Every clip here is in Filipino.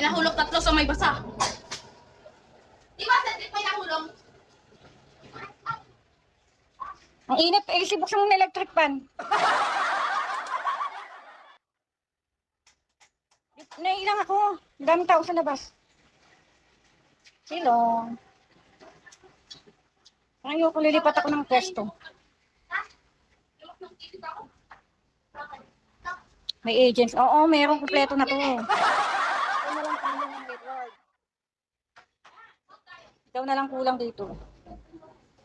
May nahulog 3 sa may basa. Di ba, Cedric, may nahulog? Ang init. Eh, sibuksan mo ng electric fan. Nailang ako. Daming tao sa labas. Silong. Ayoko, lilipat ako ng pwesto. May agents. Oo, mayroong kumpleto na to. Ikaw na lang kulang dito.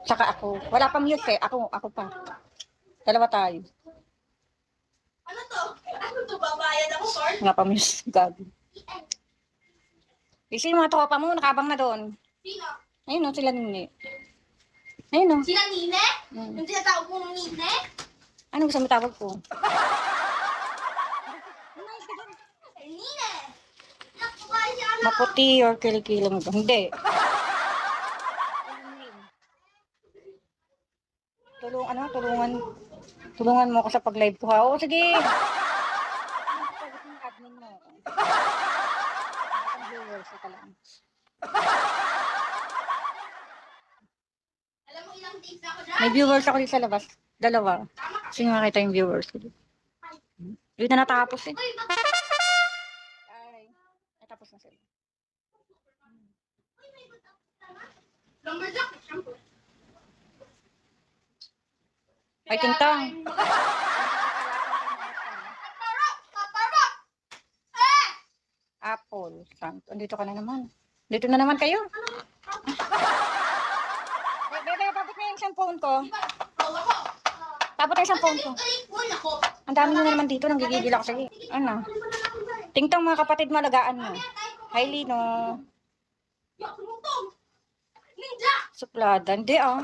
Tsaka ako. Wala pang mute eh. Ako pa. Dalawa tayo. Ano to? Ano to? Babayad ako, Card? Wala pang mute. Gabi. Kasi yung mga tropa mo, nakabang na doon. Sino? Ayun o, sila nini. Ayun o. Sila Nine? Hmm. Yung tinatawag mong Nine? Ano gusto mo tawag ko? Nine! Naku, kaya na. Maputi or kilikilo mo? Hindi. Tulungan mo ako sa pag-live ko ha. Oo, sige. Admin mo ako. Viewers, ito lang. Alam mo ilang days na ako dyan? May viewers ako dito sa labas. Dalawa. Sino makita yung viewers ko? Hindi na natapos eh. Uy, Ay, natapos na sila. lumberjack, shampoo. Ay, Tintang. Kaparok! Eh! Apple. Santo. Andito ka na naman. Dito na naman kayo. Bebe, tapos na yung isang phone ko. Oh, ako. Tapos na yung isang phone ko. Ay, phone ako. Ang dami nyo na naman dito. Nanggigigil ako sa'yo. Ano? Tingtang mga kapatid mo, alagaan mo. Hi, Lino. Yak, lumutong. Ninja! Suplada. Hindi ah.